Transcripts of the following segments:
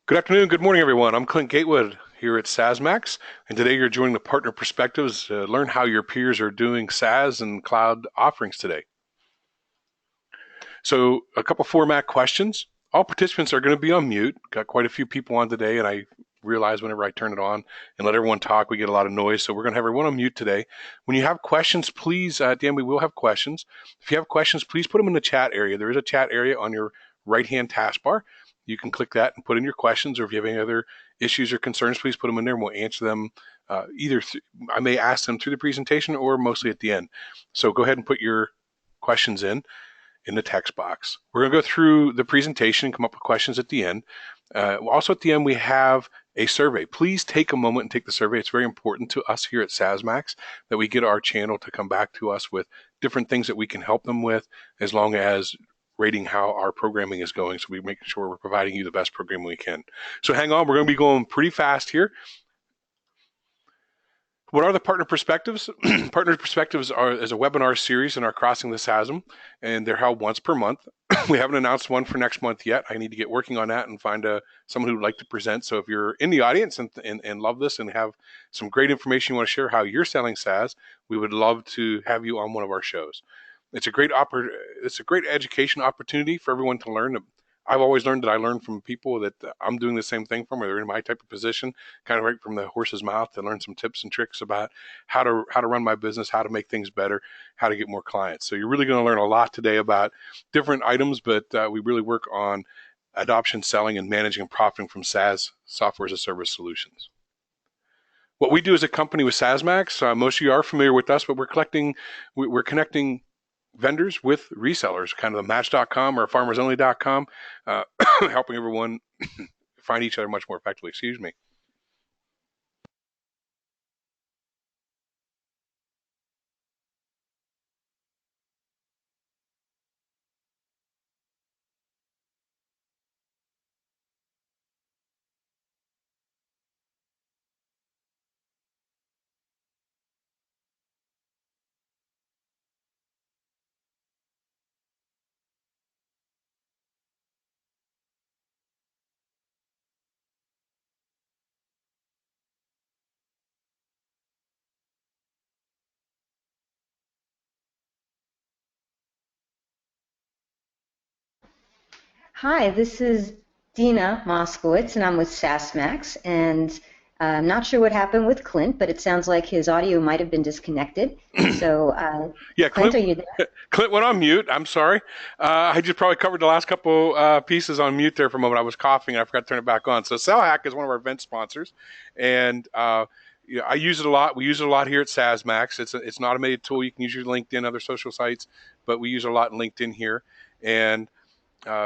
Good afternoon, good morning, everyone. I'm Clint Gatewood here at SaaSMAX, and today you're joining the Partner Perspectives to learn how your peers are doing SaaS and cloud offerings today. So, a couple format questions. All participants are going to be on mute. Got quite a few people on today, and I realize whenever I turn it on and let everyone talk, we get a lot of noise. So, we're going to have everyone on mute today. When you have questions, please, at the end, we will have questions. If you have questions, please put them in the chat area. There is a chat area on your right-hand taskbar. You can click that and put in your questions, or if you have any other issues or concerns, please put them in there and we'll answer them I may ask them through the presentation or mostly at the end. So go ahead and put your questions in the text box. We're going to go through the presentation and come up with questions at the end. Also at the end, we have a survey. Please take a moment and take the survey. It's very important to us here at SaaSMAX that we get our channel to come back to us with different things that we can help them with, as long as rating how our programming is going. So we make sure we're providing you the best programming we can. So hang on, we're going to be going pretty fast here. What are the partner perspectives? Partner perspectives is a webinar series in our Crossing the Chasm, and they're held once per month. We haven't announced one for next month yet. I need to get working on that and find someone who would like to present. So if you're in the audience and love this and have some great information you want to share how you're selling SaaS, we would love to have you on one of our shows. It's a great education opportunity for everyone to learn. I've always learned that I learn from people that I'm doing the same thing from, or they're in my type of position, kind of right from the horse's mouth, to learn some tips and tricks about how to run my business, how to make things better, how to get more clients. So you're really going to learn a lot today about different items, but we really work on adoption, selling, and managing and profiting from SaaS, software as a service solutions. What we do as a company with SaaSMAX, most of you are familiar with us, but we're connecting vendors with resellers, kind of the match.com or farmersonly.com, helping everyone find each other much more effectively. Excuse me. Hi, this is Dina Moskowitz, and I'm with SaaSMAX, and I'm not sure what happened with Clint, but it sounds like his audio might have been disconnected. So, yeah, Clint, are you there? Clint went on mute. I'm sorry. I just probably covered the last couple pieces on mute there for a moment. I was coughing and I forgot to turn it back on. So SellHack is one of our event sponsors, and I use it a lot. We use it a lot here at SaaSMAX. It's an automated tool. You can use your LinkedIn, other social sites, but we use it a lot in LinkedIn here. And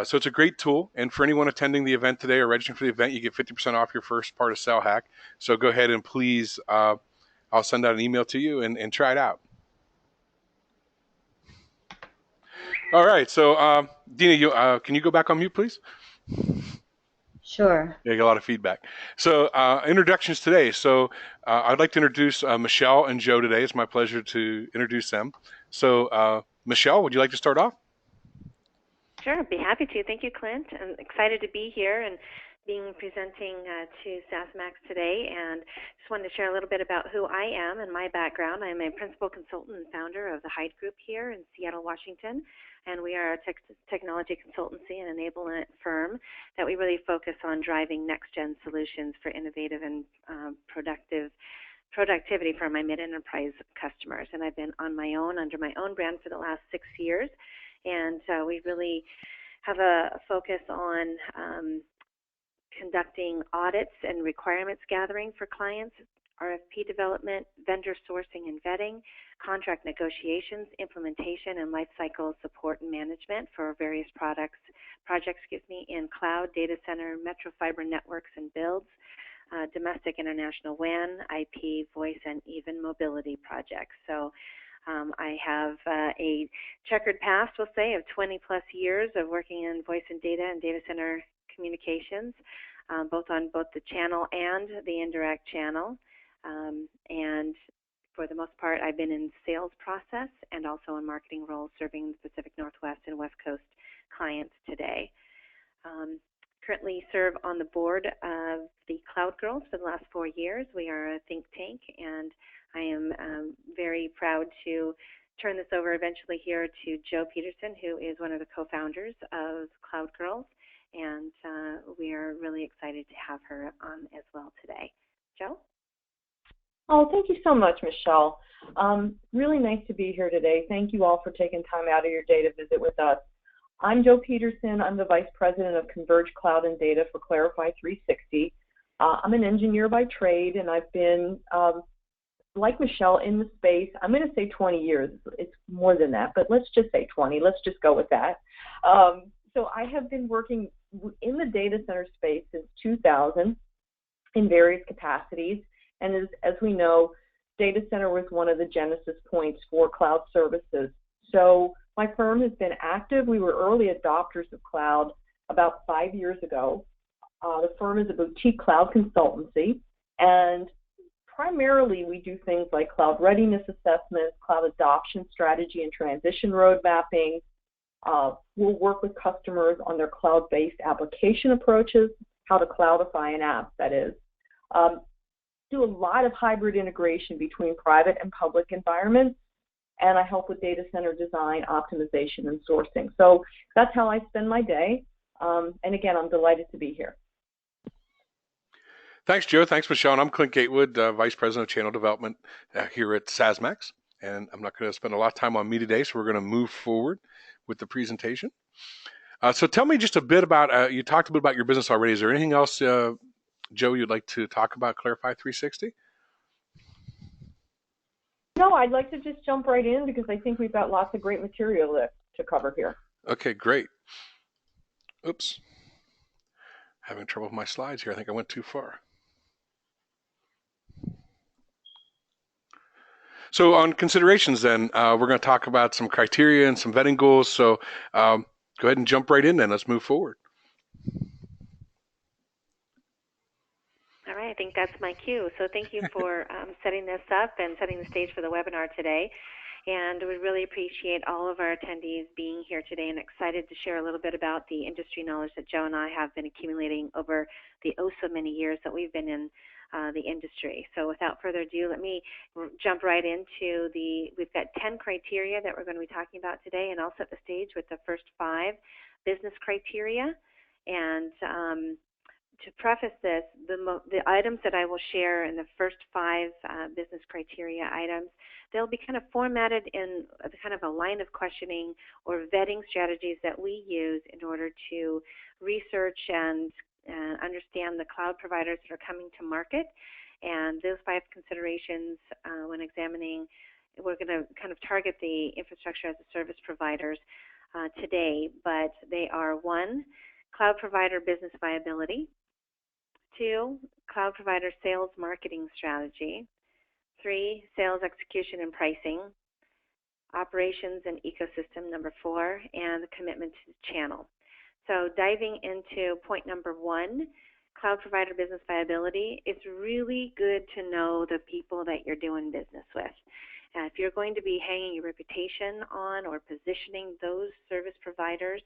so it's a great tool, and for anyone attending the event today or registering for the event, you get 50% off your first part of SellHack. So go ahead and please, I'll send out an email to you and try it out. All right, so Dina, can you go back on mute, please? Sure. Yeah, I got a lot of feedback. So introductions today. So I'd like to introduce Michelle and Joe today. It's my pleasure to introduce them. So Michelle, would you like to start off? Sure, I'd be happy to. Thank you, Clint. I'm excited to be here and presenting to SaaSMAX today, and just wanted to share a little bit about who I am and my background. I'm a principal consultant and founder of the Hyde Group here in Seattle, Washington, and we are a technology consultancy and enablement firm that we really focus on driving next-gen solutions for innovative and productivity for my mid-enterprise customers. And I've been on my own, under my own brand for the last 6 years. And we really have a focus on conducting audits and requirements gathering for clients, RFP development, vendor sourcing and vetting, contract negotiations, implementation, and lifecycle support and management for various projects in cloud, data center, metro fiber networks and builds, domestic, international WAN, IP, voice, and even mobility projects. So I have a checkered past, we'll say, of 20-plus years of working in voice and data center communications, both on both the channel and the indirect channel. And for the most part, I've been in sales process and also in marketing roles serving the Pacific Northwest and West Coast clients today. currently serve on the board of the Cloud Girls for the last 4 years. We are a think tank, and I am very proud to turn this over eventually here to Joe Peterson, who is one of the co-founders of Cloud Girls, and we are really excited to have her on as well today. Joe? Oh, thank you so much, Michelle. Really nice to be here today. Thank you all for taking time out of your day to visit with us. I'm Joe Peterson. I'm the Vice President of Converged Cloud and Data for Clarify360. I'm an engineer by trade, and I've been, like Michelle, in the space. I'm going to say 20 years. It's more than that, but let's just say 20. Let's just go with that. So I have been working in the data center space since 2000 in various capacities. And as we know, data center was one of the genesis points for cloud services. So my firm has been active. We were early adopters of cloud about 5 years ago. The firm is a boutique cloud consultancy, and primarily we do things like cloud readiness assessments, cloud adoption strategy and transition road mapping. We'll work with customers on their cloud-based application approaches, how to cloudify an app, that is. Do a lot of hybrid integration between private and public environments, and I help with data center design, optimization, and sourcing. So that's how I spend my day. And again, I'm delighted to be here. Thanks, Joe. Thanks, Michelle. And I'm Clint Gatewood, Vice President of Channel Development here at SaaSMAX. And I'm not going to spend a lot of time on me today, so we're going to move forward with the presentation. So tell me just a bit about, you talked a bit about your business already. Is there anything else, Joe, you'd like to talk about Clarify360? No, I'd like to just jump right in because I think we've got lots of great material to cover here. Okay, great. Oops. Having trouble with my slides here. I think I went too far. So on considerations then, we're going to talk about some criteria and some vetting goals. So go ahead and jump right in then. Let's move forward. All right, I think that's my cue. So thank you for setting this up and setting the stage for the webinar today. And we really appreciate all of our attendees being here today and excited to share a little bit about the industry knowledge that Joe and I have been accumulating over the so many years that we've been in the industry. So without further ado, let me jump right into we've got 10 criteria that we're going to be talking about today, and I'll set the stage with the first 5 business criteria. And to preface this, the items that I will share in the first 5 business criteria items, they'll be kind of formatted in kind of a line of questioning or vetting strategies that we use in order to research and understand the cloud providers that are coming to market. And those 5 considerations when examining, we're going to kind of target the infrastructure as a service providers today, but they are: 1, cloud provider business viability; 2, cloud provider sales marketing strategy; 3, sales execution and pricing; operations and ecosystem, number 4, and the commitment to the channel. So diving into point number 1, cloud provider business viability, it's really good to know the people that you're doing business with. If you're going to be hanging your reputation on or positioning those service providers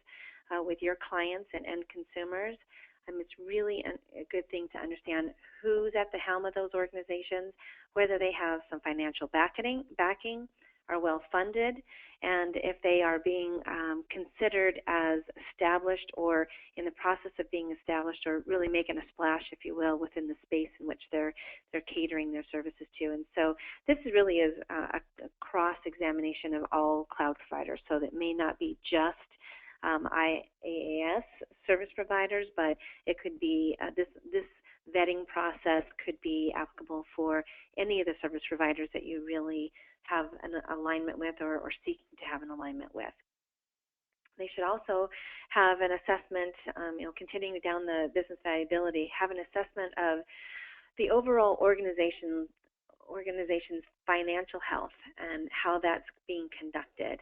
with your clients and end consumers, it's really a good thing to understand who's at the helm of those organizations, whether they have some financial backing, are well funded, and if they are being considered as established or in the process of being established, or really making a splash, if you will, within the space in which they're catering their services to. And so this really is a cross-examination of all cloud providers, so that may not be just IaaS service providers, but it could be this vetting process could be applicable for any of the service providers that you really have an alignment with or seeking to have an alignment with. They should also have an assessment, continuing down the business viability, have an assessment of the overall organization's financial health and how that's being conducted.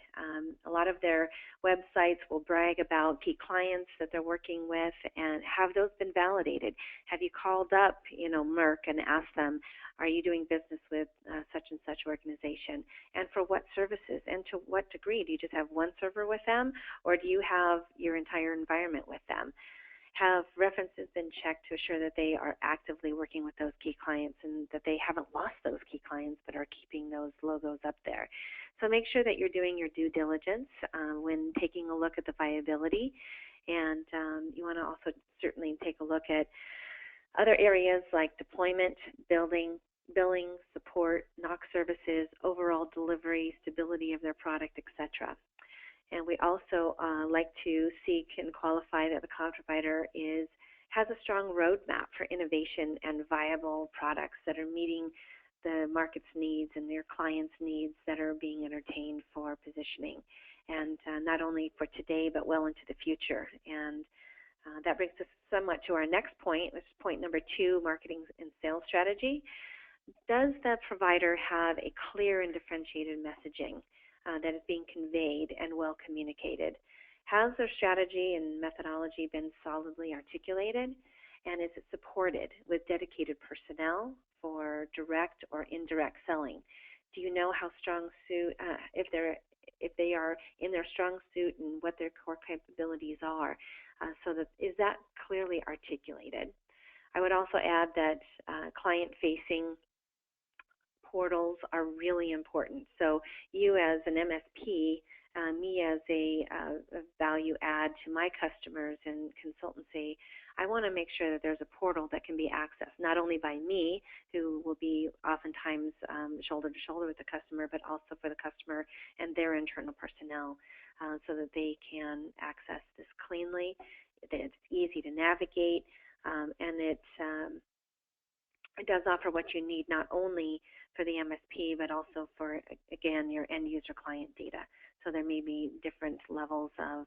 A lot of their websites will brag about key clients that they're working with, and have those been validated? Have you called up, Merck, and asked them, are you doing business with such and such organization, and for what services, and to what degree? Do you just have one server with them, or do you have your entire environment with them? Have references been checked to assure that they are actively working with those key clients and that they haven't lost those key clients but are keeping those logos up there? So make sure that you're doing your due diligence when taking a look at the viability, and you want to also certainly take a look at other areas like deployment, billing, support, NOC services, overall delivery, stability of their product, etc. And we also like to seek and qualify that the cloud provider has a strong roadmap for innovation and viable products that are meeting the market's needs and their clients' needs that are being entertained for positioning, and not only for today but well into the future. And that brings us somewhat to our next point, which is point number 2, marketing and sales strategy. Does the provider have a clear and differentiated messaging that is being conveyed and well communicated? Has their strategy and methodology been solidly articulated? And is it supported with dedicated personnel for direct or indirect selling? Do you know how strong suit, if they are in their strong suit and what their core capabilities are? So that is that clearly articulated? I would also add that client-facing portals are really important. So you as an MSP, me as a value add to my customers and consultancy, I want to make sure that there's a portal that can be accessed, not only by me, who will be oftentimes shoulder to shoulder with the customer, but also for the customer and their internal personnel, so that they can access this cleanly, that it's easy to navigate, and it does offer what you need not only for the MSP, but also for, again, your end user client data. So there may be different levels of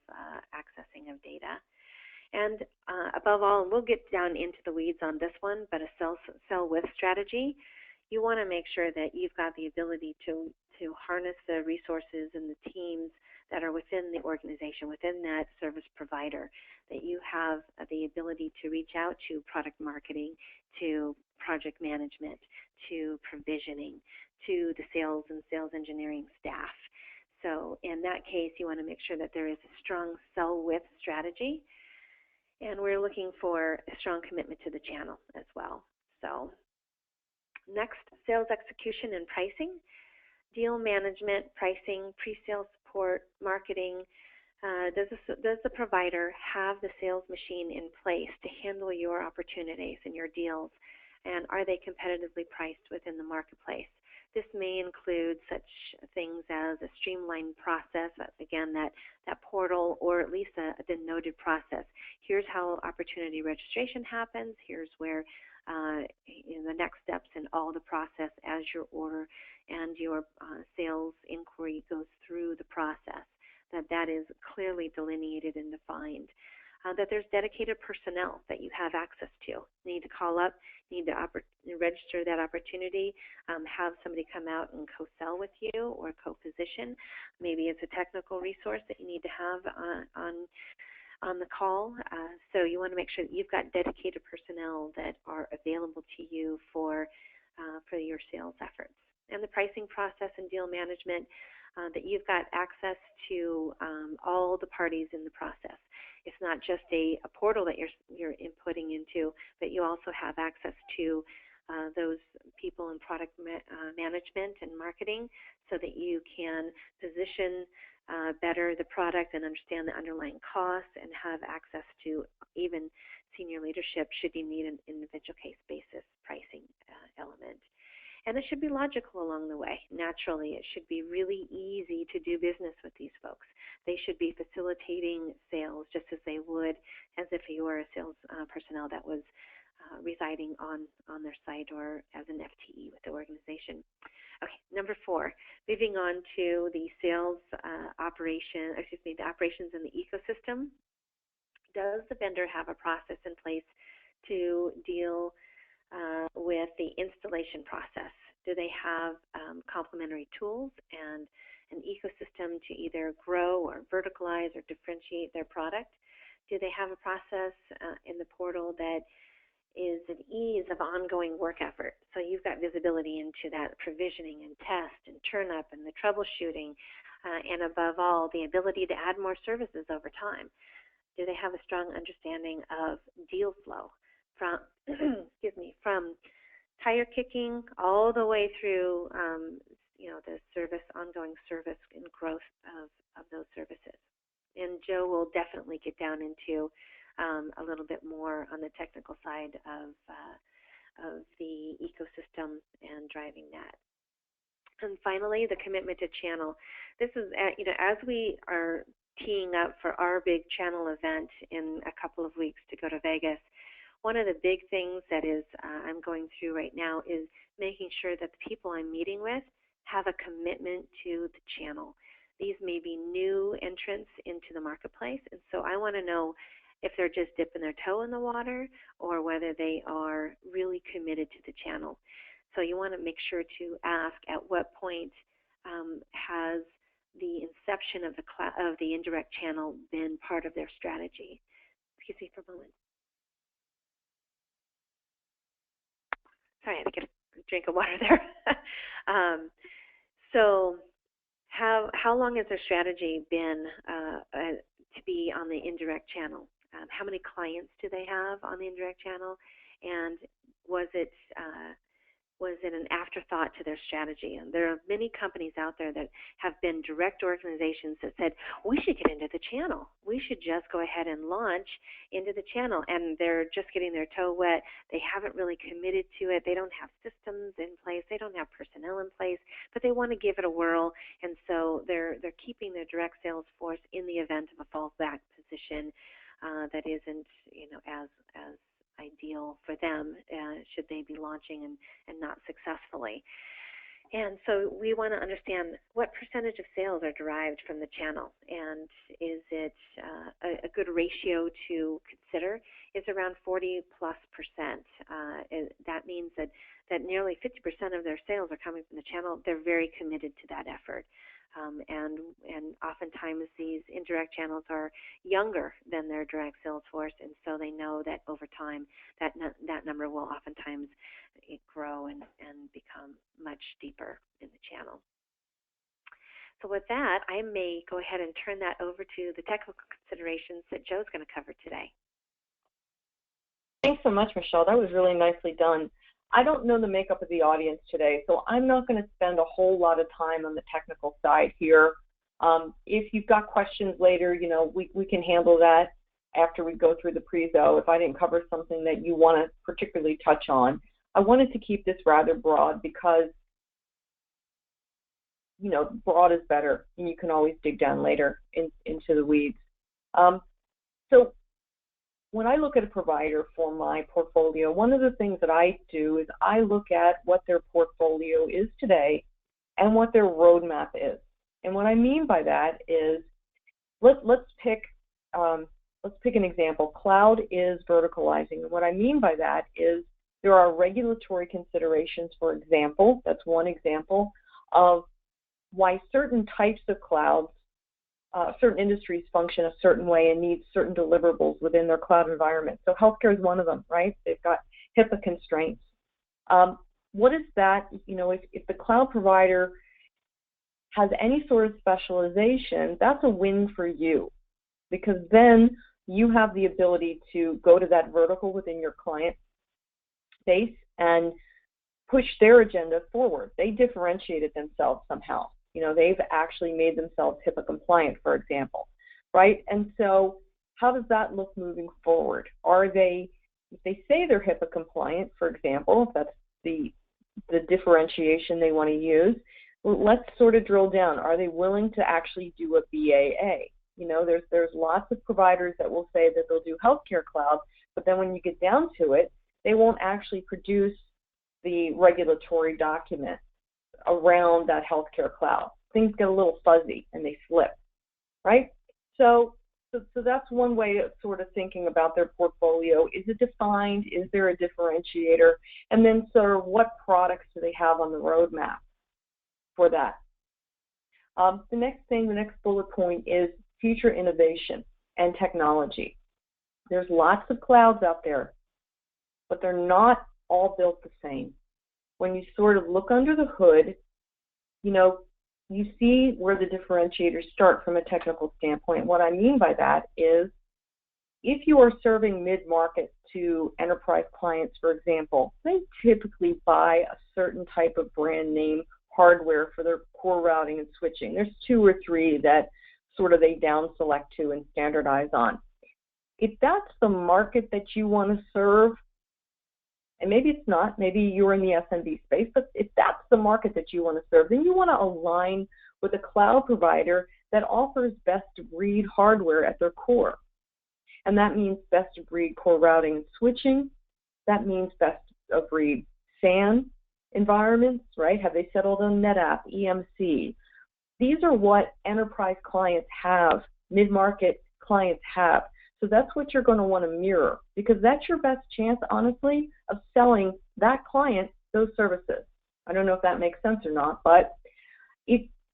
accessing of data. And above all, and we'll get down into the weeds on this one, but a sell with strategy, you want to make sure that you've got the ability to harness the resources and the teams that are within the organization, within that service provider, that you have the ability to reach out to product marketing, to project management, to provisioning, to the sales and sales engineering staff. So in that case, you want to make sure that there is a strong sell with strategy, and we're looking for a strong commitment to the channel as well. So next, sales execution and pricing, deal management, pricing, pre-sales support, marketing. Does the provider have the sales machine in place to handle your opportunities and your deals, and are they competitively priced within the marketplace? This may include such things as a streamlined process, again, that portal, or at least a denoted process. Here's how opportunity registration happens. Here's where the next steps in all the process as your order and your sales inquiry goes through the process, that is clearly delineated and defined. That there's dedicated personnel that you have access to. You need to call up, need to register that opportunity, have somebody come out and co-sell with you or co-position. Maybe it's a technical resource that you need to have on the call. So you want to make sure that you've got dedicated personnel that are available to you for your sales efforts. And the pricing process and deal management, that you've got access to all the parties in the process. It's not just a portal that you're inputting into, but you also have access to those people in product management and marketing, so that you can position better the product and understand the underlying costs, and have access to even senior leadership should you need an individual case basis pricing element. And it should be logical along the way. Naturally, it should be really easy to do business with these folks. They should be facilitating sales just as they would as if you were a sales personnel that was residing on their site or as an FTE with the organization. Okay, number 4, moving on to the sales the operations in the ecosystem. Does the vendor have a process in place to deal with the installation process? Do they have complementary tools and an ecosystem to either grow or verticalize or differentiate their product? Do they have a process in the portal that is an ease of ongoing work effort? So you've got visibility into that provisioning and test and turn up and the troubleshooting, and above all, the ability to add more services over time. Do they have a strong understanding of deal flow from, excuse me, from tire kicking all the way through, the service, ongoing service and growth of those services? And Joe will definitely get down into a little bit more on the technical side of the ecosystem and driving that. And finally, the commitment to channel. This is, as we are teeing up for our big channel event in a couple of weeks to go to Vegas, one of the big things that is I'm going through right now is making sure that the people I'm meeting with have a commitment to the channel. These may be new entrants into the marketplace, and so I want to know if they're just dipping their toe in the water or whether they are really committed to the channel. So you want to make sure to ask at what point has the inception of the indirect channel been part of their strategy. Excuse me for a moment. Sorry, I had to get a drink of water there. So how long has their strategy been to be on the indirect channel? How many clients do they have on the indirect channel? And was it an afterthought to their strategy? And there are many companies out there that have been direct organizations that said, we should get into the channel. We should just go ahead and launch into the channel. And they're just getting their toe wet. They haven't really committed to it. They don't have systems in place. They don't have personnel in place, but they want to give it a whirl. And so they're keeping their direct sales force in the event of a fallback position that isn't, as ideal for them should they be launching and not successfully. And so we want to understand what percentage of sales are derived from the channel, and is it a good ratio to consider is around 40+%. That means that nearly 50% of their sales are coming from the channel. They're very committed to that effort. And oftentimes these indirect channels are younger than their direct sales force, and so they know that over time that number will oftentimes grow and become much deeper in the channel. So with that, I may go ahead and turn that over to the technical considerations that Joe's going to cover today. Thanks so much, Michelle. That was really nicely done. I don't know the makeup of the audience today, so I'm not going to spend a whole lot of time on the technical side here. If you've got questions later, we can handle that after we go through the prezo if I didn't cover something that you want to particularly touch on. I wanted to keep this rather broad because, broad is better, and you can always dig down later into the weeds. So when I look at a provider for my portfolio, one of the things that I do is I look at what their portfolio is today and what their roadmap is. And what I mean by that is, let's pick an example. Cloud is verticalizing, and what I mean by that is there are regulatory considerations, for example. That's one example of why certain types of clouds, certain industries function a certain way and need certain deliverables within their cloud environment. So healthcare is one of them, right? They've got HIPAA constraints. What is that? If the cloud provider has any sort of specialization, that's a win for you, because then you have the ability to go to that vertical within your client base and push their agenda forward. They differentiated themselves somehow. They've actually made themselves HIPAA compliant, for example, right? And so how does that look moving forward? If they say they're HIPAA compliant, for example, if that's the differentiation they want to use, well, let's sort of drill down. Are they willing to actually do a BAA? There's lots of providers that will say that they'll do healthcare cloud, but then when you get down to it, they won't actually produce the regulatory document around that healthcare cloud. Things get a little fuzzy and they slip, right? So that's one way of sort of thinking about their portfolio. Is it defined? Is there a differentiator? And then sort of what products do they have on the roadmap for that? The next bullet point is future innovation and technology. There's lots of clouds out there, but they're not all built the same. When you sort of look under the hood, you see where the differentiators start from a technical standpoint. What I mean by that is if you are serving mid-market to enterprise clients, for example, they typically buy a certain type of brand name hardware for their core routing and switching. There's 2 or 3 that sort of they down select to and standardize on. If that's the market that you want to serve, and maybe it's not, maybe you're in the SMB space, but if that's the market that you want to serve, then you want to align with a cloud provider that offers best-of-breed hardware at their core. And that means best-of-breed core routing and switching. That means best-of-breed SAN environments, right? Have they settled on NetApp, EMC? These are what enterprise clients have, mid-market clients have. So that's what you're going to want to mirror, because that's your best chance, honestly, of selling that client those services. I don't know if that makes sense or not, but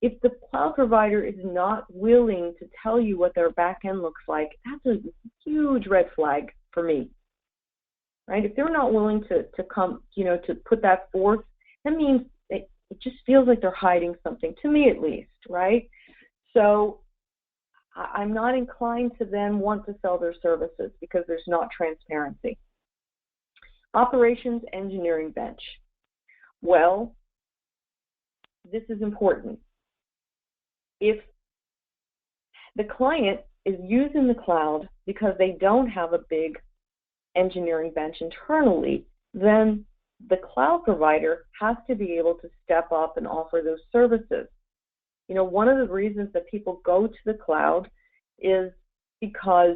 if the cloud provider is not willing to tell you what their back end looks like, that's a huge red flag for me, right? If they're not willing to come, to put that forth, that means it just feels like they're hiding something, to me at least, right? So I'm not inclined to then want to sell their services because there's not transparency. Operations engineering bench. Well, this is important. If the client is using the cloud because they don't have a big engineering bench internally, then the cloud provider has to be able to step up and offer those services. One of the reasons that people go to the cloud is because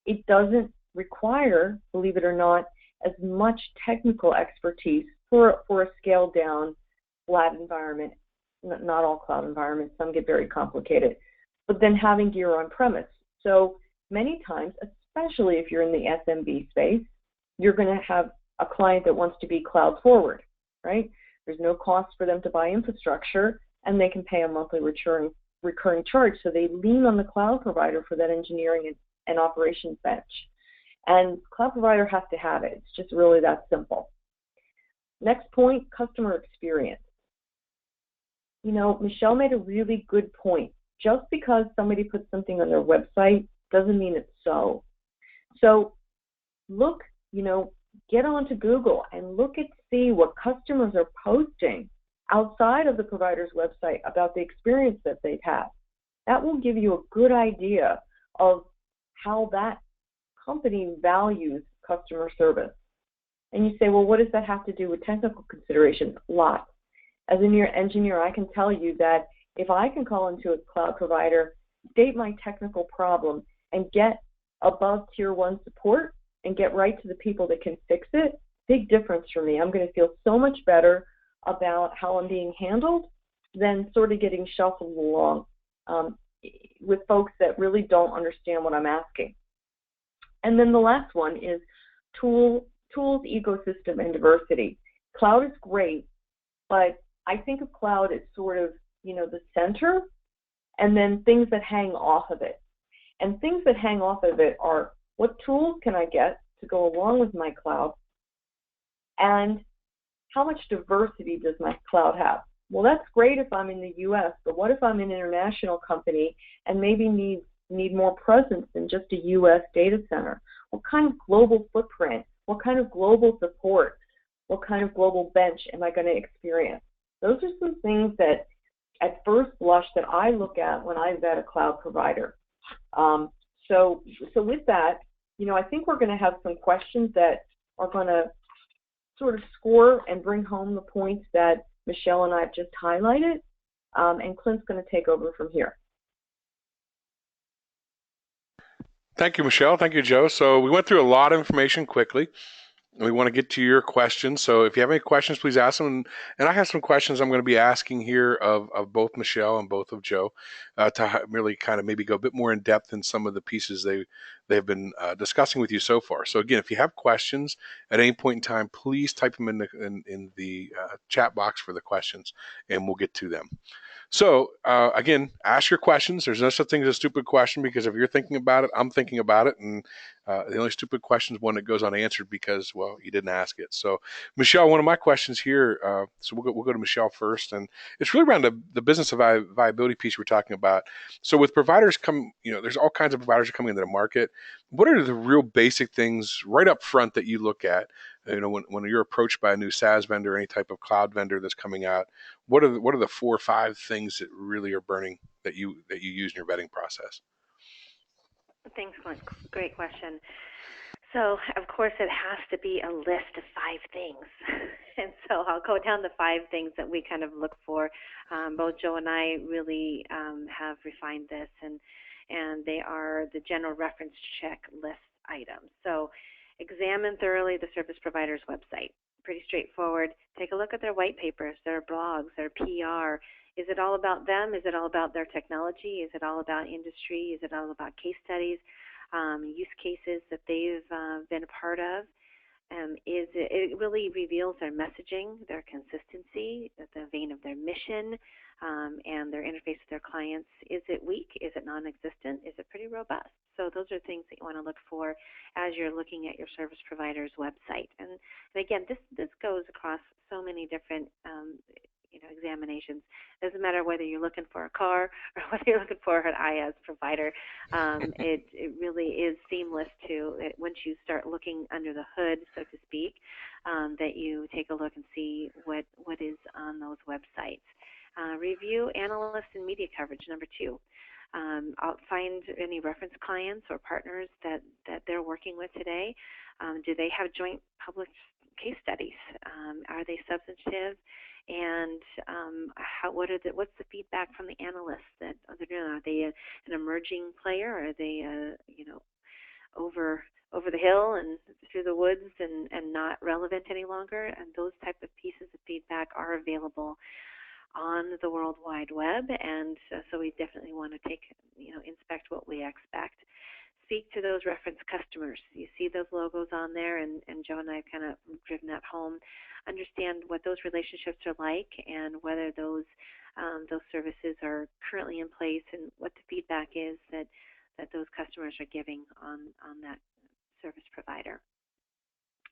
it doesn't require, believe it or not, as much technical expertise for a scaled down flat environment. Not all cloud environments, some get very complicated, but then having gear on premise. So many times, especially if you're in the SMB space, you're going to have a client that wants to be cloud forward, right? There's no cost for them to buy infrastructure, and they can pay a monthly recurring charge. So they lean on the cloud provider for that engineering and operations bench. And cloud provider has to have it. It's just really that simple. Next point, customer experience. Michelle made a really good point. Just because somebody puts something on their website doesn't mean it's so. So look, get onto Google and look and see what customers are posting outside of the provider's website about the experience that they've had. That will give you a good idea of how that company values customer service. And you say, well, what does that have to do with technical considerations? Lots. As an engineer, I can tell you that if I can call into a cloud provider, state my technical problem, and get above tier 1 support and get right to the people that can fix it, big difference for me. I'm going to feel so much better about how I'm being handled than sort of getting shuffled along with folks that really don't understand what I'm asking. And then the last one is tools, ecosystem, and diversity. Cloud is great, but I think of cloud as sort of, the center, and then things that hang off of it. And things that hang off of it are, what tools can I get to go along with my cloud? And how much diversity does my cloud have? Well, that's great if I'm in the US, but what if I'm an international company and maybe need more presence than just a US data center? What kind of global footprint? What kind of global support? What kind of global bench am I going to experience? Those are some things that at first blush that I look at when I vet a cloud provider. So with that, I think we're going to have some questions that are going to sort of score and bring home the points that Michelle and I have just highlighted, and Clint's going to take over from here. Thank you, Michelle. Thank you, Joe. So we went through a lot of information quickly. We want to get to your questions. So if you have any questions, please ask them. And I have some questions I'm going to be asking here of both Michelle and both of Joe to really kind of maybe go a bit more in depth in some of the pieces they've been discussing with you so far. So again, if you have questions at any point in time, please type them in the chat box for the questions, and we'll get to them. So again, ask your questions. There's no such thing as a stupid question, because if you're thinking about it, I'm thinking about it, and the only stupid question is one that goes unanswered because, well, you didn't ask it. So, Michelle, one of my questions here. So we'll go to Michelle first, and it's really around the business of viability piece we're talking about. So with providers there's all kinds of providers coming into the market. What are the real basic things right up front that you look at? When you're approached by a new SaaS vendor, any type of cloud vendor that's coming out, what are the 4 or 5 things that really are burning that you use in your vetting process? Thanks, Glenn. Great question. So, of course, it has to be a list of 5 things. And so I'll go down the 5 things that we kind of look for. Both Joe and I really have refined this, and they are the general reference check list items. So examine thoroughly the service provider's website. Pretty straightforward. Take a look at their white papers, their blogs, their PR. Is it all about them? Is it all about their technology? Is it all about industry? Is it all about case studies, use cases that they've been a part of? It really reveals their messaging, their consistency, the vein of their mission, and their interface with their clients. Is it weak? Is it non-existent? Is it pretty robust? So those are things that you want to look for as you're looking at your service provider's website. And again, this goes across so many different examinations. It doesn't matter whether you're looking for a car or whether you're looking for an IaaS provider. It really is seamless to it, once you start looking under the hood, so to speak, that you take a look and see what is on those websites. Review analyst and media coverage, number 2. I'll find any reference clients or partners that they're working with today. Do they have joint published case studies? Are they substantive? And what's the feedback from the analysts that they're doing? Are they an emerging player? Are they over the hill and through the woods and not relevant any longer? And those type of pieces of feedback are available on the World Wide Web, and so we definitely want to inspect what we expect. Speak to those reference customers. You see those logos on there, and Joe and I have kind of driven that home. Understand what those relationships are like and whether those services are currently in place and what the feedback is that those customers are giving on that service provider.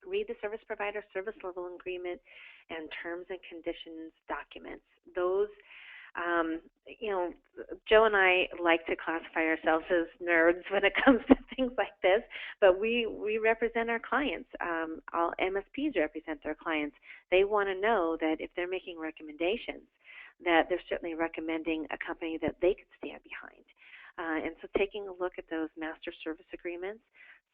Read the service provider service level agreement and terms and conditions documents. Those, Joe and I like to classify ourselves as nerds when it comes to things like this, but we represent our clients. All MSPs represent their clients. They want to know that if they're making recommendations, that they're certainly recommending a company that they could stand behind. And so taking a look at those master service agreements,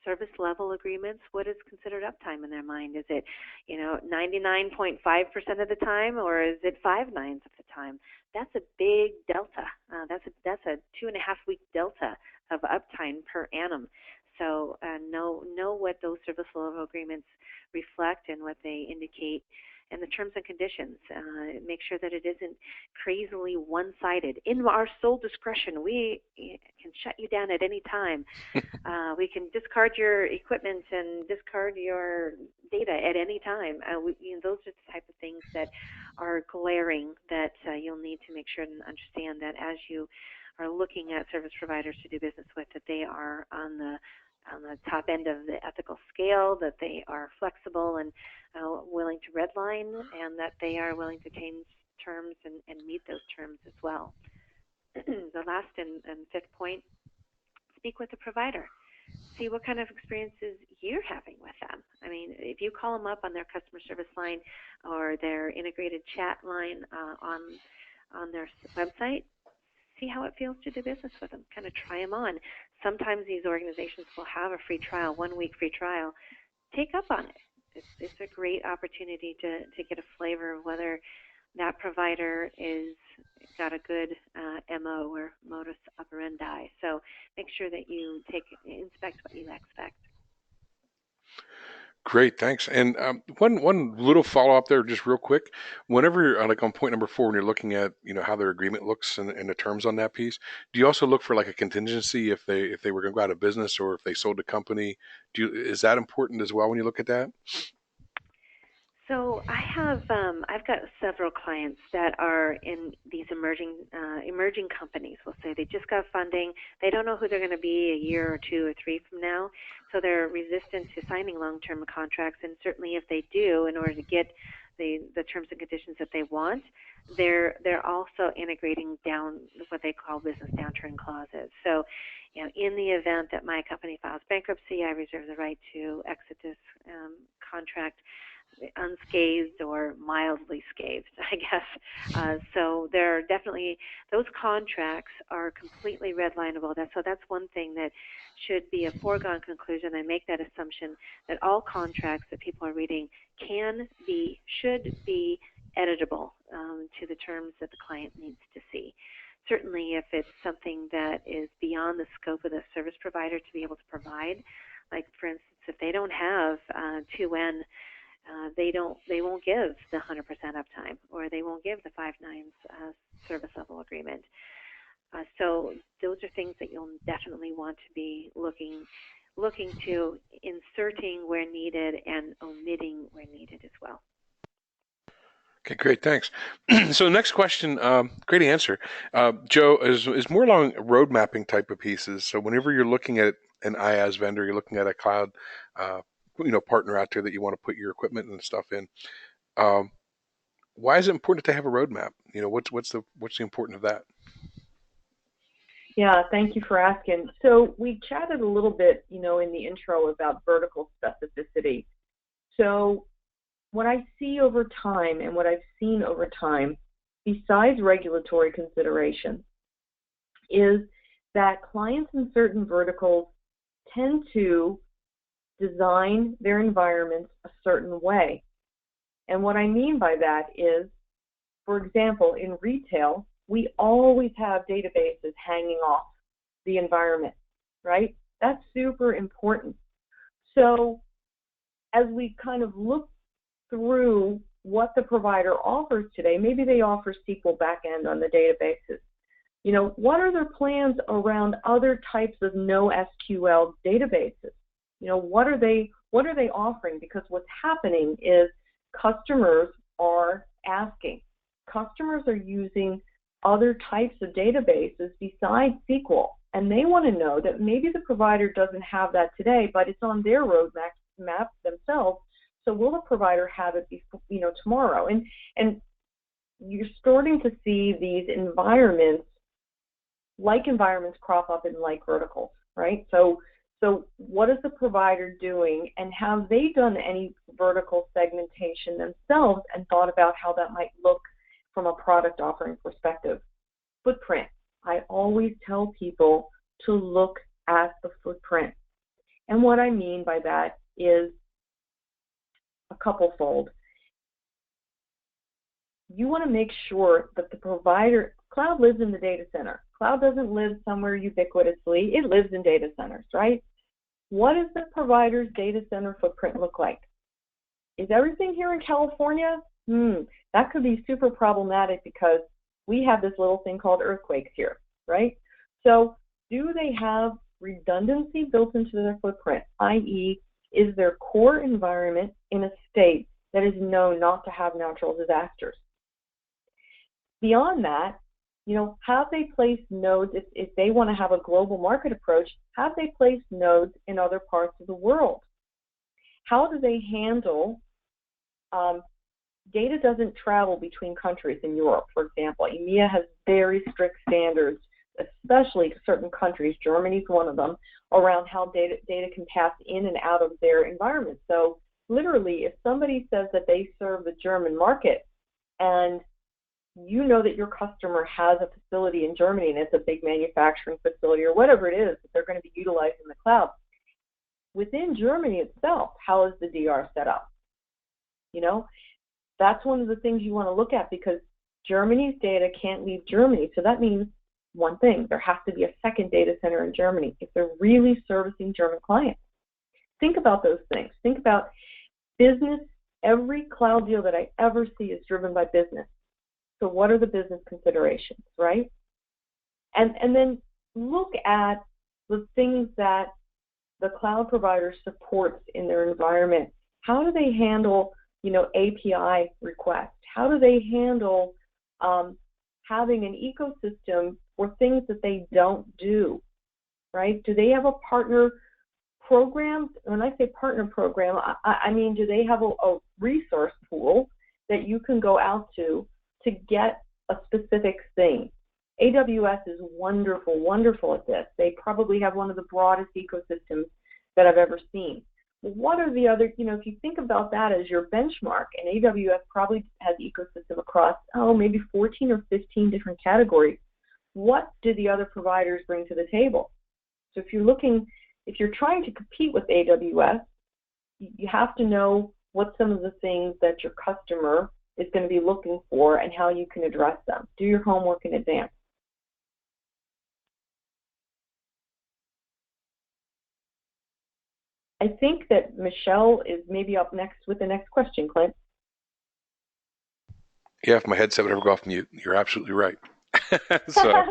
service level agreements, what is considered uptime in their mind? Is it 99.5% of the time, or is it 5 nines of the time? That's a big delta. That's a 2.5-week delta of uptime per annum. So know what those service level agreements reflect and what they indicate. And the terms and conditions, make sure that it isn't crazily one-sided. In our sole discretion, we can shut you down at any time. We can discard your equipment and discard your data at any time. Those are the type of things that are glaring that you'll need to make sure and understand that as you are looking at service providers to do business with, that they are on the top end of the ethical scale, that they are flexible and willing to redline, and that they are willing to change terms and meet those terms as well. The last and 5th point, speak with the provider. See what kind of experiences you're having with them. I mean, if you call them up on their customer service line or their integrated chat line on their website, see how it feels to do business with them. Kind of try them on. Sometimes these organizations will have a free trial, 1-week free trial. Take up on it. It's a great opportunity to get a flavor of whether that provider is got a good MO or modus operandi. So make sure that you inspect what you expect. Great, thanks. And one little follow up there, just real quick. Whenever like on point number 4, when you're looking at how their agreement looks and the terms on that piece, do you also look for like a contingency if they were going to go out of business or if they sold the company? Is that important as well when you look at that? So I've got several clients that are in these emerging companies. We'll say they just got funding. They don't know who they're going to be a year or 2 or 3 from now, so they're resistant to signing long-term contracts. And certainly, if they do, in order to get the terms and conditions that they want, they're also integrating down what they call business downturn clauses. So, in the event that my company files bankruptcy, I reserve the right to exit this contract unscathed or mildly scathed, I guess. So there are definitely, those contracts are completely redlineable. So that's one thing that should be a foregone conclusion. I make that assumption that all contracts that people are reading should be editable to the terms that the client needs to see. Certainly if it's something that is beyond the scope of the service provider to be able to provide, like for instance, if they don't have 2N, they won't give the 100% uptime, or they won't give the 5 nines service level agreement. So those are things that you'll definitely want to be looking to, inserting where needed and omitting where needed as well. Okay, great, thanks. So the next question, great answer, Joe, is more along road mapping type of pieces. So whenever you're looking at an IaaS vendor, you're looking at a cloud partner out there that you want to put your equipment and stuff in. Why is it important to have a roadmap? What's the importance of that? Yeah, thank you for asking. So we chatted a little bit, in the intro about vertical specificity. So what I see over time and what I've seen over time, besides regulatory considerations, is that clients in certain verticals tend to design their environments a certain way. And what I mean by that is, for example, in retail, we always have databases hanging off the environment, right? That's super important. So as we kind of look through what the provider offers today, maybe they offer SQL backend on the databases. What are their plans around other types of NoSQL databases? What are they offering? Because what's happening is customers are asking. Customers are using other types of databases besides SQL, and they want to know that maybe the provider doesn't have that today, but it's on their roadmap themselves. So will the provider have it tomorrow? And you're starting to see these environments crop up in like verticals, right? So what is the provider doing, and have they done any vertical segmentation themselves and thought about how that might look from a product offering perspective? Footprint. I always tell people to look at the footprint. And what I mean by that is a couple-fold. You want to make sure that the provider, cloud lives in the data center. Cloud doesn't live somewhere ubiquitously. It lives in data centers, right? What does the provider's data center footprint look like? Is everything here in California? That could be super problematic because we have this little thing called earthquakes here, right? So do they have redundancy built into their footprint, i.e., is their core environment in a state that is known not to have natural disasters? Beyond that, have they placed nodes, if they want to have a global market approach, have they placed nodes in other parts of the world? How do they handle, data doesn't travel between countries in Europe, for example. EMEA has very strict standards, especially certain countries, Germany is one of them, around how data can pass in and out of their environment. So literally, if somebody says that they serve the German market, and you know that your customer has a facility in Germany and it's a big manufacturing facility or whatever it is that they're going to be utilizing the cloud, within Germany itself, how is the DR set up? That's one of the things you want to look at, because Germany's data can't leave Germany. So that means one thing, there has to be a second data center in Germany if they're really servicing German clients. Think about those things. Think about business. Every cloud deal that I ever see is driven by business. So what are the business considerations, right? And then look at the things that the cloud provider supports in their environment. How do they handle API requests? How do they handle having an ecosystem for things that they don't do, right? Do they have a partner program? When I say partner program, I mean, do they have a resource pool that you can go out to get a specific thing? AWS is wonderful, wonderful at this. They probably have one of the broadest ecosystems that I've ever seen. What are the other, if you think about that as your benchmark, and AWS probably has ecosystem across, maybe 14 or 15 different categories, what do the other providers bring to the table? So if you're trying to compete with AWS, you have to know what some of the things that your customer is going to be looking for and how you can address them. Do your homework in advance. I think that Michelle is maybe up next with the next question, Clint. Yeah, if my headset would ever go off mute, you're absolutely right. So,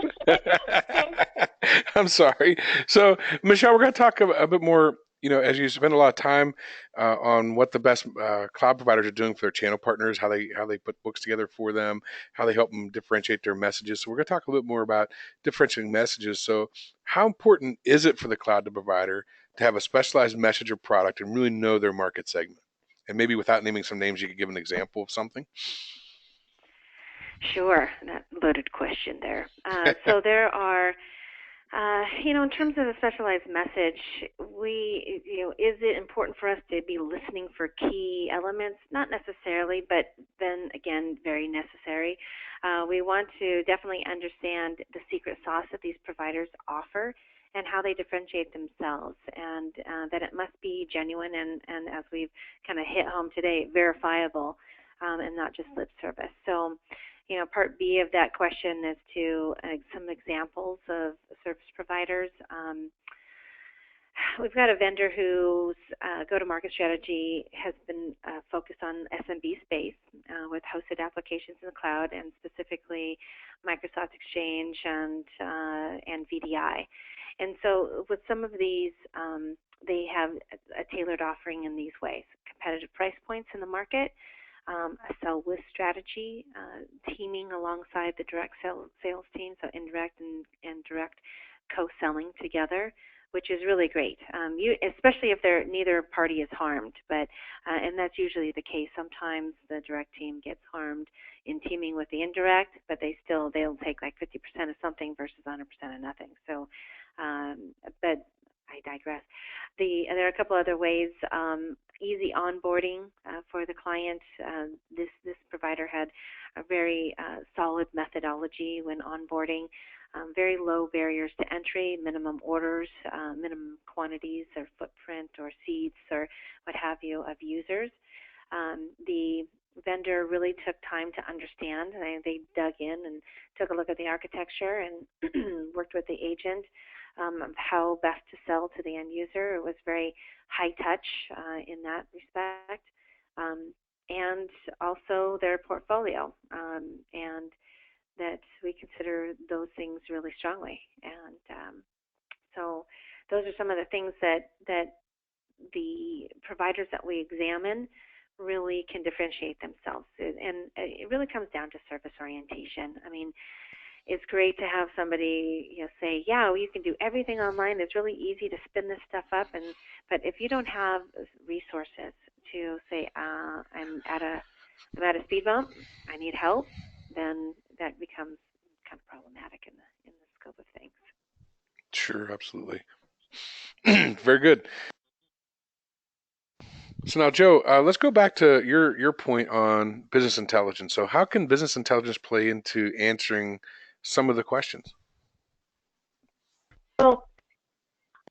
I'm sorry. So, Michelle, we're going to talk a bit more, as you spend a lot of time on what the best cloud providers are doing for their channel partners, how they put books together for them, how they help them differentiate their messages. So we're going to talk a little bit more about differentiating messages. So how important is it for the cloud provider to have a specialized message or product and really know their market segment? And maybe without naming some names, you could give an example of something. Sure, that loaded question there. So there are, in terms of a specialized message, is it important for us to be listening for key elements? Not necessarily, but then again, very necessary. We want to definitely understand the secret sauce that these providers offer and how they differentiate themselves, and that it must be genuine and as we've kind of hit home today, verifiable, and not just lip service. So, part B of that question is to some examples of service providers. We've got a vendor whose go-to-market strategy has been focused on SMB space with hosted applications in the cloud, and specifically Microsoft Exchange and VDI. And so with some of these, they have a tailored offering in these ways: competitive price points in the market, a sell with strategy, teaming alongside the direct sales team, so indirect and direct co-selling together, which is really great, especially if neither party is harmed. But and that's usually the case. Sometimes the direct team gets harmed in teaming with the indirect, but they'll take like 50% of something versus 100% of nothing. So, but I digress. There are a couple other ways. Easy onboarding for the client. This provider had a very solid methodology when onboarding. Very low barriers to entry, minimum orders, minimum quantities or footprint or seats or what have you of users. The vendor really took time to understand. They dug in and took a look at the architecture and worked with the agent of how best to sell to the end user. It was very high touch in that respect. And also their portfolio, and that we consider those things really strongly. And so those are some of the things that the providers that we examine really can differentiate themselves. And it really comes down to service orientation. I mean, it's great to have somebody say, yeah, well, you can do everything online. It's really easy to spin this stuff up. But if you don't have resources to say, I'm at a speed bump, I need help, then that becomes kind of problematic in the scope of things. Sure, absolutely. Very good. So now, Joe, let's go back to your point on business intelligence. So how can business intelligence play into answering some of the questions? Well,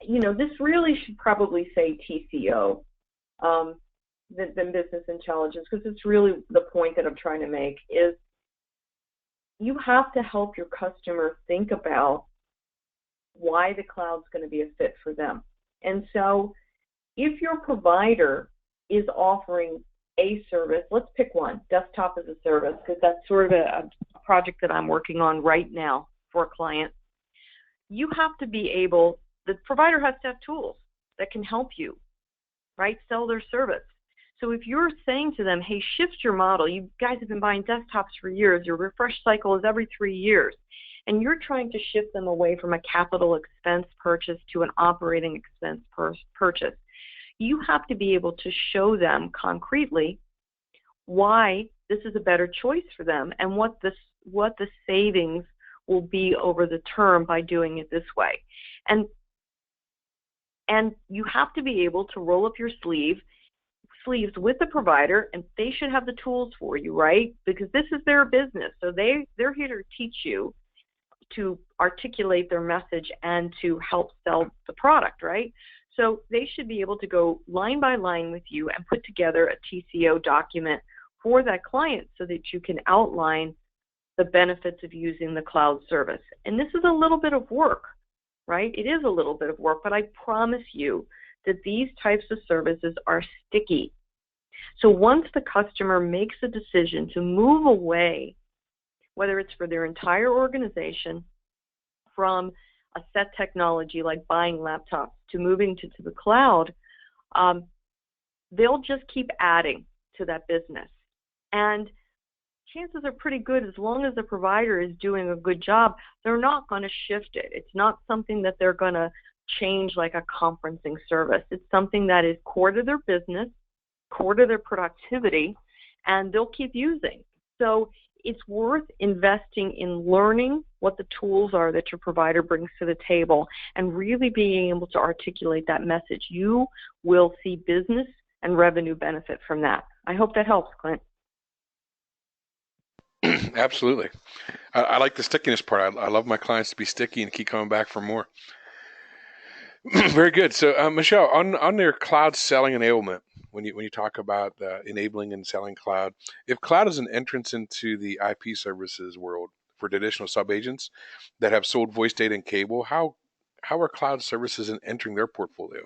this really should probably say TCO than business intelligence, because it's really the point that I'm trying to make is you have to help your customer think about why the cloud's going to be a fit for them. And so if your provider is offering a service, let's pick one, desktop as a service, because that's sort of a project that I'm working on right now for a client. You have to be able, the provider has to have tools that can help you, right, sell their service. So if you're saying to them, hey, shift your model, you guys have been buying desktops for years, your refresh cycle is every 3 years, and you're trying to shift them away from a capital expense purchase to an operating expense purchase, you have to be able to show them concretely why this is a better choice for them and what the savings will be over the term by doing it this way. And you have to be able to roll up your sleeves with the provider, and they should have the tools for you, right? Because this is their business. So they're here to teach you to articulate their message and to help sell the product, right? So they should be able to go line by line with you and put together a TCO document for that client so that you can outline the benefits of using the cloud service. And this is a little bit of work, right? It is a little bit of work, but I promise you that these types of services are sticky. So once the customer makes a decision to move away, whether it's for their entire organization, from a set technology like buying laptops to moving to the cloud, they'll just keep adding to that business. And chances are pretty good, as long as the provider is doing a good job, they're not going to shift it. It's not something that they're going to change like a conferencing service. It's something that is core to their business, core to their productivity, and they'll keep using. So it's worth investing in learning what the tools are that your provider brings to the table and really being able to articulate that message. You will see business and revenue benefit from that. I hope that helps, Clint. Absolutely. I like the stickiness part. I love my clients to be sticky and keep coming back for more. Very good. So, Michelle, on their cloud selling enablement, when you talk about enabling and selling cloud, if cloud is an entrance into the IP services world for traditional subagents that have sold voice data and cable, how are cloud services entering their portfolio?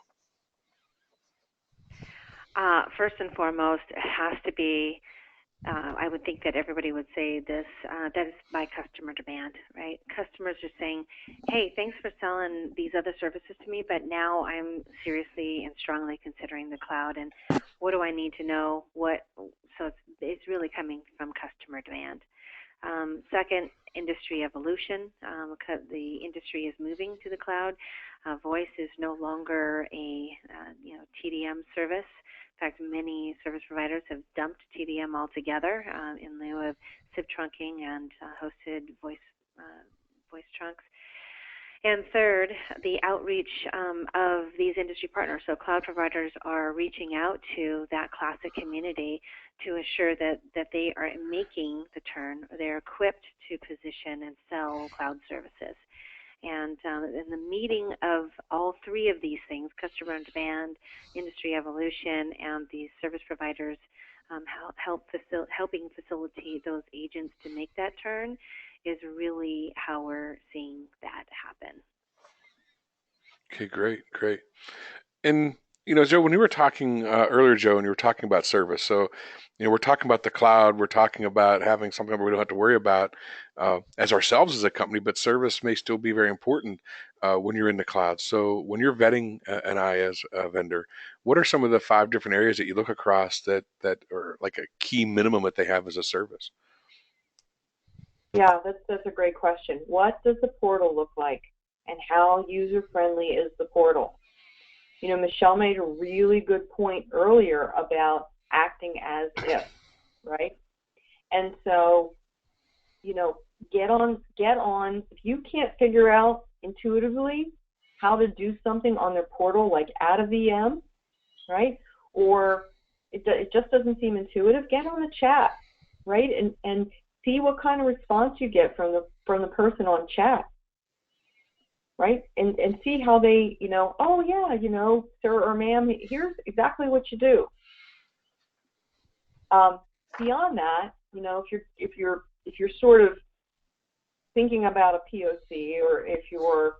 First and foremost, it has to be, I would think that everybody would say this, that is by customer demand, right? Customers are saying, hey, thanks for selling these other services to me, but now I'm seriously and strongly considering the cloud, and what do I need to know? So it's really coming from customer demand. Second, industry evolution. The industry is moving to the cloud. Voice is no longer a TDM service. In fact, many service providers have dumped TDM altogether in lieu of SIP trunking and hosted voice trunks. And third, the outreach of these industry partners. So cloud providers are reaching out to that classic community to ensure that they are making the turn. They're equipped to position and sell cloud services. And in the meeting of all three of these things, customer demand, industry evolution, and these service providers helping facilitate those agents to make that turn, is really how we're seeing that happen. Okay, great. And Joe, when you were talking earlier, Joe, and you were talking about service, so we're talking about the cloud, we're talking about having something that we don't have to worry about as ourselves as a company, but service may still be very important when you're in the cloud. So when you're vetting an IaaS vendor, what are some of the 5 different areas that you look across that are like a key minimum that they have as a service? Yeah, that's a great question. What does the portal look like, and how user-friendly is the portal? Michelle made a really good point earlier about acting as if, right? And so, get on. If you can't figure out intuitively how to do something on their portal, like add a VM, right? Or it just doesn't seem intuitive, get on the chat, right? And see what kind of response you get from the person on chat, right? And see how they, oh yeah, sir or ma'am, here's exactly what you do. Beyond that, if you're sort of thinking about a POC, or if you're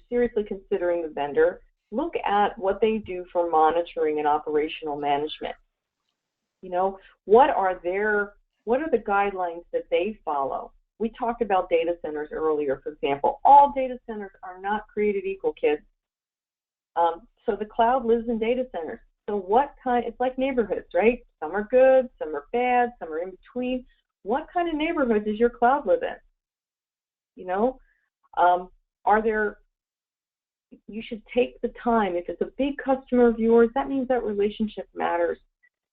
seriously considering the vendor, look at what they do for monitoring and operational management. What are the guidelines that they follow? We talked about data centers earlier, for example. All data centers are not created equal, kids. So the cloud lives in data centers. So it's like neighborhoods, right? Some are good, some are bad, some are in between. What kind of neighborhood does your cloud live in? You know, you should take the time. If it's a big customer of yours, that means that relationship matters.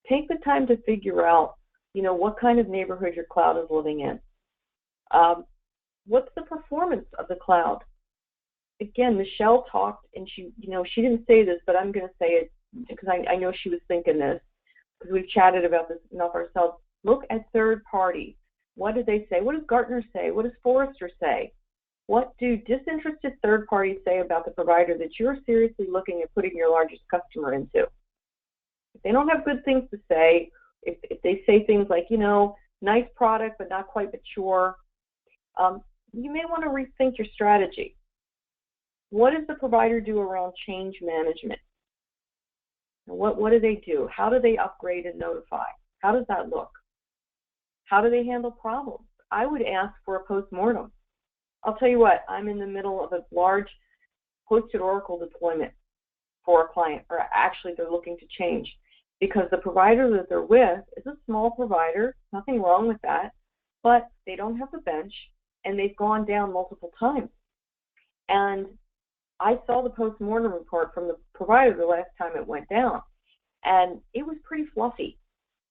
Take the time to figure out, what kind of neighborhood your cloud is living in. What's the performance of the cloud? Again, Michelle talked, and she didn't say this, but I'm going to say it because I know she was thinking this, because we've chatted about this enough ourselves. Look at third party. What do they say? What does Gartner say? What does Forrester say? What do disinterested third parties say about the provider that you're seriously looking at putting your largest customer into? If they don't have good things to say, if they say things like, nice product but not quite mature, you may want to rethink your strategy. What does the provider do around change management? What do they do? How do they upgrade and notify? How does that look? How do they handle problems? I would ask for a post-mortem. I'll tell you what, I'm in the middle of a large hosted Oracle deployment for a client, or actually they're looking to change, because the provider that they're with is a small provider, nothing wrong with that, but they don't have the bench, and they've gone down multiple times. And I saw the post-mortem report from the provider the last time it went down, and it was pretty fluffy.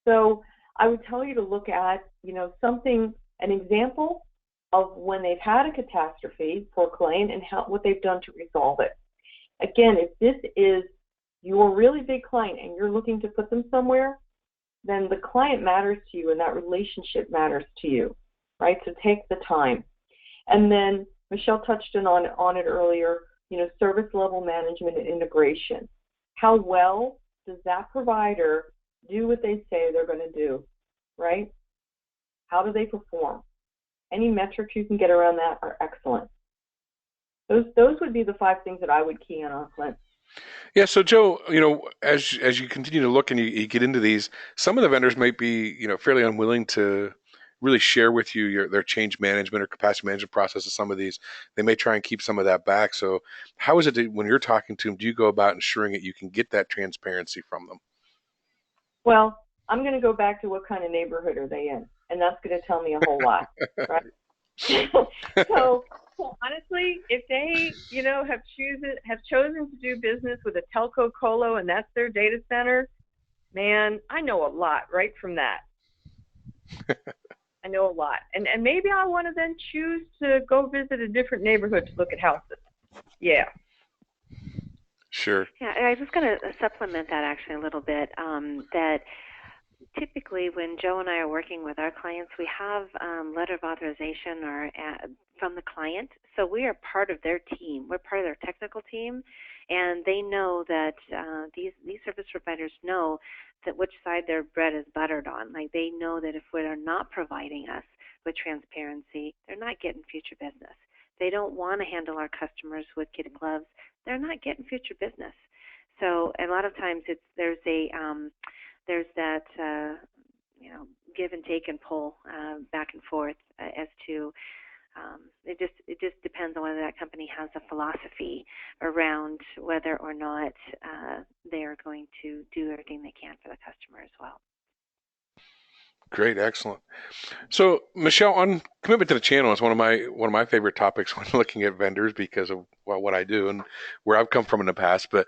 So I would tell you to look at, an example of when they've had a catastrophe for a client and what they've done to resolve it. Again, if this is your really big client and you're looking to put them somewhere, then the client matters to you and that relationship matters to you, right? So take the time. And then Michelle touched on it earlier, service level management and integration. How well does that provider do what they say they're going to do, right? How do they perform? Any metrics you can get around that are excellent. Those would be the 5 things that I would key in on, Clint. Yeah, so Joe, as you continue to look and you get into these, some of the vendors might be, fairly unwilling to really share with you their change management or capacity management processes. Some of these, they may try and keep some of that back. So how is it that when you're talking to them, do you go about ensuring that you can get that transparency from them? Well, I'm going to go back to what kind of neighborhood are they in, and that's going to tell me a whole lot, right? So honestly, if they, have chosen to do business with a telco colo and that's their data center, man, I know a lot right from that. I know a lot, and maybe I want to then choose to go visit a different neighborhood to look at houses. Yeah. Sure. Yeah, I was going to supplement that actually a little bit. That typically when Joe and I are working with our clients, we have letter of authorization from the client. So we are part of their team. We're part of their technical team, and they know that these service providers know that which side their bread is buttered on. Like, they know that if they're not providing us with transparency, they're not getting future business. They don't want to handle our customers with kid gloves. They're not getting future business. So a lot of times there's that give and take and pull back and forth as to it just depends on whether that company has a philosophy around whether or not they are going to do everything they can for the customer as well. Great, excellent. So, Michelle, on commitment to the channel is one of my favorite topics when looking at vendors, because of what I do and where I've come from in the past. But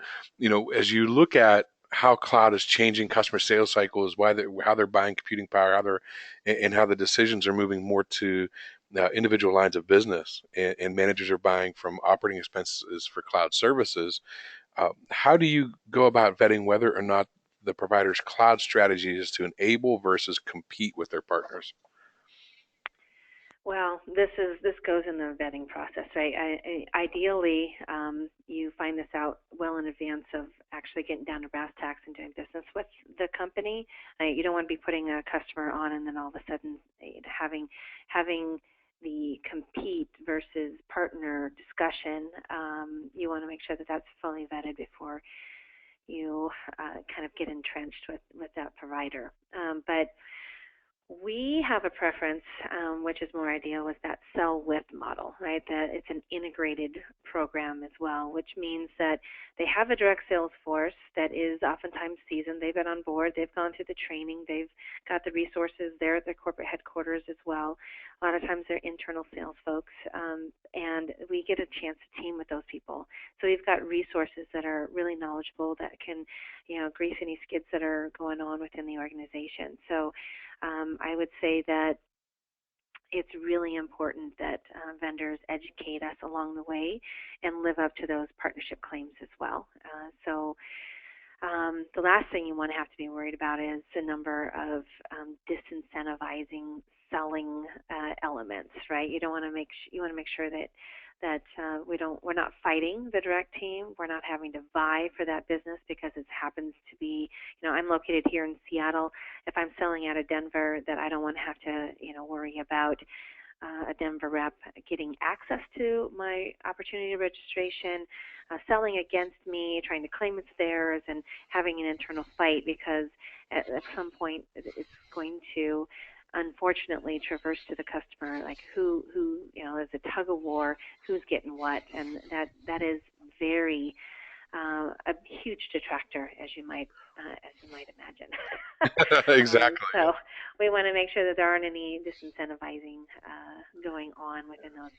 as you look at how cloud is changing customer sales cycles, how they're buying computing power, and how the decisions are moving more to individual lines of business, and managers are buying from operating expenses for cloud services. How do you go about vetting whether or not the provider's cloud strategy is to enable versus compete with their partners? Well, this goes in the vetting process, right? Ideally, you find this out well in advance of actually getting down to brass tacks and doing business with the company. You don't want to be putting a customer on and then all of a sudden having the compete versus partner discussion. You want to make sure that that's fully vetted before you kind of get entrenched with that provider. But We have a preference, which is more ideal, with that sell with model, right? That it's an integrated program as well, which means that they have a direct sales force that is oftentimes seasoned. They've been on board. They've gone through the training. They've got the resources there at their corporate headquarters as well. A lot of times they're internal sales folks, and we get a chance to team with those people. So we've got resources that are really knowledgeable that can, grease any skids that are going on within the organization. So I would say that it's really important that vendors educate us along the way and live up to those partnership claims as well. The last thing you want to have to be worried about is the number of disincentivizing selling elements, right? You want to make sure that we're not fighting the direct team. We're not having to vie for that business because it happens to be, I'm located here in Seattle. If I'm selling out of Denver, that I don't want to have to, worry about a Denver rep getting access to my opportunity registration, selling against me, trying to claim it's theirs, and having an internal fight because at some point it's going to unfortunately traverse to the customer, like who is a tug of war, who's getting what, and that is very a huge detractor, as you might imagine. Exactly. So we want to make sure that there aren't any disincentivizing going on within those.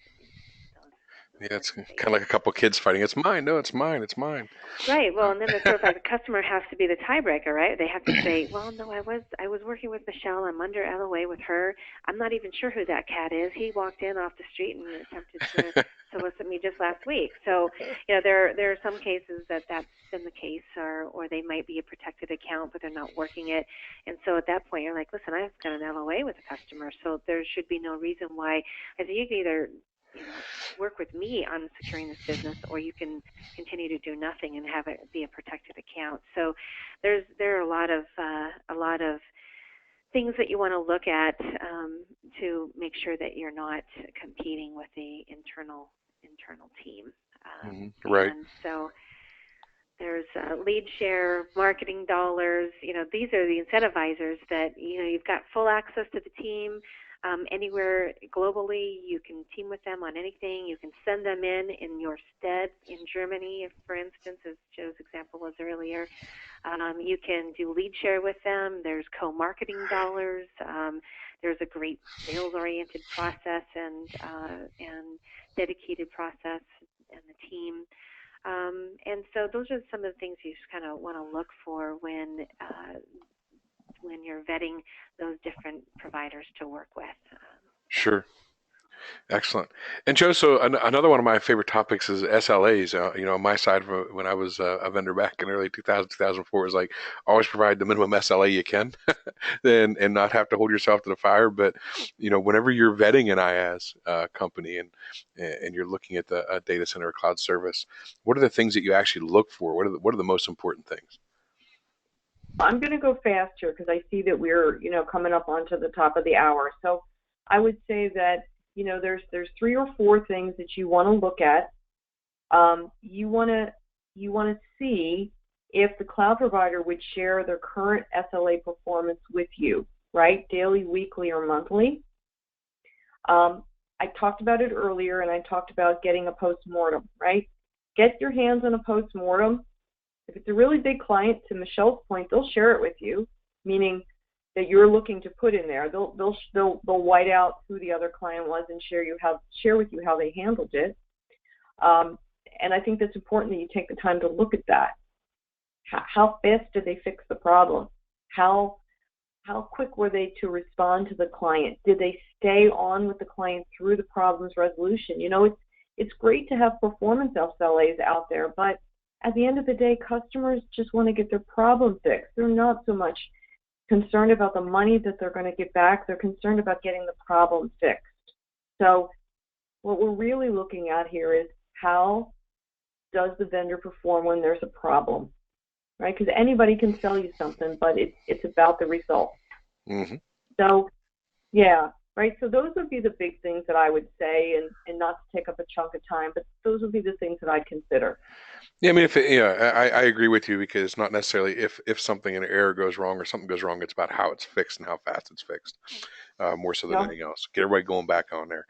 Yeah, it's kind of like a couple of kids fighting. It's mine. No, it's mine. It's mine. Right. Well, and then the sort of like the customer has to be the tiebreaker, right? They have to say, well, no, I was working with Michelle. I'm under LOA with her. I'm not even sure who that cat is. He walked in off the street and attempted to solicit me just last week. So, there are some cases that's been the case, or they might be a protected account, but they're not working it. And so at that point, you're like, listen, I've got an LOA with the customer, so there should be no reason why. I think you can either work with me on securing this business, or you can continue to do nothing and have it be a protected account. So there are a lot of things that you want to look at to make sure that you're not competing with the internal team. Right. And so there's lead share, marketing dollars. These are the incentivizers that you've got full access to the team. Anywhere globally, you can team with them on anything. You can send them in your stead in Germany, for instance, as Joe's example was earlier. You can do lead share with them. There's co-marketing dollars. There's a great sales-oriented process and dedicated process and the team. And so those are some of the things you just kind of want to look for when you're vetting those different providers to work with. Sure. Excellent. And Joe, so another one of my favorite topics is SLAs. On my side, when I was a vendor back in early 2000, 2004, was like always provide the minimum SLA you can, and not have to hold yourself to the fire. But whenever you're vetting an IaaS company and you're looking at the data center or cloud service, what are the things that you actually look for? What are the most important things? I'm going to go fast here because I see that we're coming up onto the top of the hour. So I would say that there's 3 or 4 things that you want to look at. You want to see if the cloud provider would share their current SLA performance with you, right? Daily, weekly, or monthly. I talked about it earlier, and I talked about getting a post-mortem, right? Get your hands on a post-mortem. If it's a really big client, to Michelle's point, they'll share it with you, meaning that you're looking to put in there. They'll white out who the other client was and share with you how they handled it. And I think that's important that you take the time to look at that. How fast did they fix the problem? How quick were they to respond to the client? Did they stay on with the client through the problem's resolution? It's great to have performance SLAs out there, but at the end of the day, customers just want to get their problem fixed. They're not so much concerned about the money that they're going to get back. They're concerned about getting the problem fixed. So what we're really looking at here is how does the vendor perform when there's a problem, right? Because anybody can sell you something, but it's about the result. Mm-hmm. So, yeah, right? So those would be the big things that I would say, and not to take up a chunk of time, but those would be the things that I'd consider. Yeah, I mean, I agree with you because it's not necessarily if something, an error goes wrong or something goes wrong, it's about how it's fixed and how fast it's fixed, more so than Yeah. anything else. Get everybody going back on there.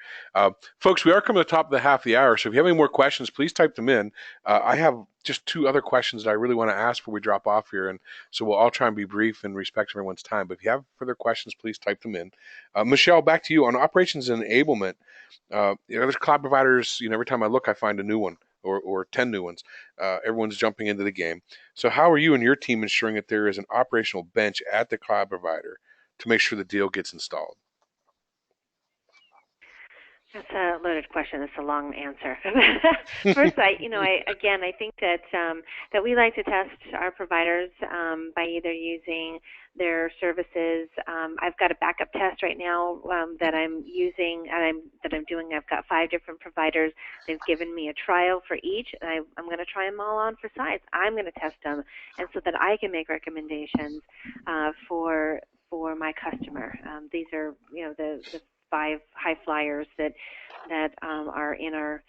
Folks, we are coming to the top of the half of the hour, so if you have any more questions, please type them in. I have just two other questions that I really want to ask before we drop off here, and so we'll all try and be brief and respect everyone's time. But if you have further questions, please type them in. Michelle, back to you on operations and enablement. There's cloud providers. Every time I look, I find a new one. Or 10 new ones. Everyone's jumping into the game. So how are you and your team ensuring that there is an operational bench at the cloud provider to make sure the deal gets installed? That's a loaded question. That's a long answer. First, I think that we like to test our providers by either using their services. I've got a backup test right now that I'm using and I'm doing. I've got 5 different providers. They've given me a trial for each, and I'm going to try them all on for size. I'm going to test them, and so that I can make recommendations for my customer. These are the 5 high flyers that are in our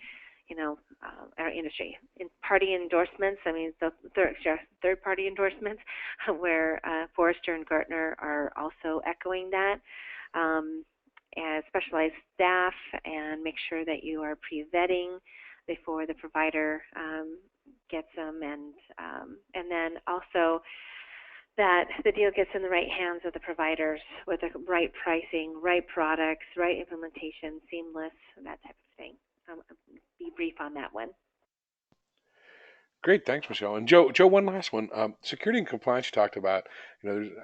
our industry. In party endorsements, I mean the third party endorsements, where Forrester and Gartner are also echoing that. And specialized staff, and make sure that you are pre-vetting before the provider gets them, and then also that the deal gets in the right hands of the providers with the right pricing, right products, right implementation, seamless, that type of thing. Be brief on that one. Great, thanks, Michelle. And Joe, one last one. Security and compliance you talked about.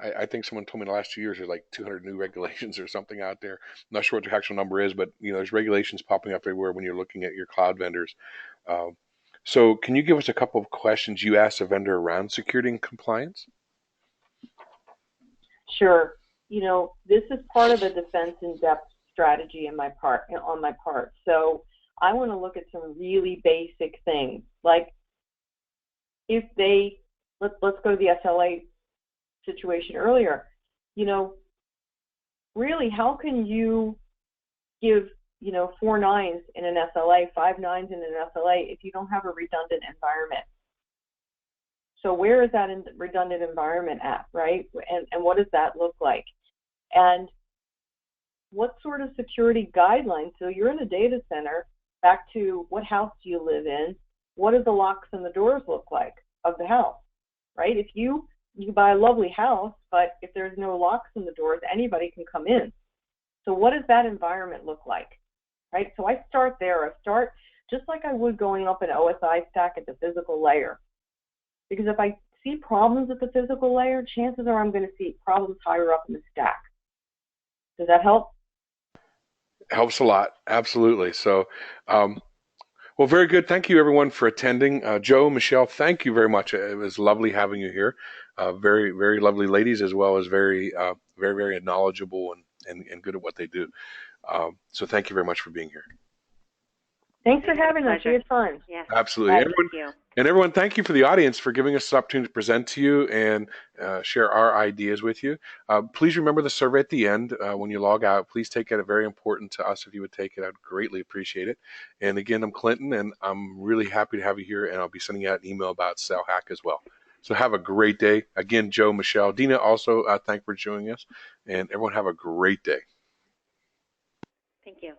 I think someone told me in the last 2 years there's like 200 new regulations or something out there. I'm not sure what the actual number is, but there's regulations popping up everywhere when you're looking at your cloud vendors. So can you give us a couple of questions you asked a vendor around security and compliance? Sure. This is part of a defense in-depth strategy on my part. So I want to look at some really basic things, like if let's go to the SLA situation earlier. Really, how can you give 4 nines in an SLA, 5 nines in an SLA if you don't have a redundant environment? So where is that redundant environment at, right? And what does that look like? And what sort of security guidelines? So you're in a data center, back to what house do you live in? What do the locks and the doors look like of the house, right? If you buy a lovely house, but if there's no locks in the doors, anybody can come in. So what does that environment look like, right? So I start there. I start just like I would going up an OSI stack at the physical layer. Because if I see problems at the physical layer, chances are I'm going to see problems higher up in the stack. Does that help? Helps a lot, absolutely. So, well, very good. Thank you, everyone, for attending. Joe, Michelle, thank you very much. It was lovely having you here. Very, very lovely ladies, as well as very, very, very knowledgeable and good at what they do. So thank you very much for being here. Thanks for having us. We had fun. Yes. Absolutely. Everyone, thank you for the audience for giving us this opportunity to present to you and share our ideas with you. Please remember the survey at the end when you log out. Please take it. Very important to us. If you would take it, I'd greatly appreciate it. And again, I'm Clinton, and I'm really happy to have you here, and I'll be sending out an email about Cell Hack as well. So have a great day. Again, Joe, Michelle, Dina also thank you for joining us, and everyone have a great day. Thank you.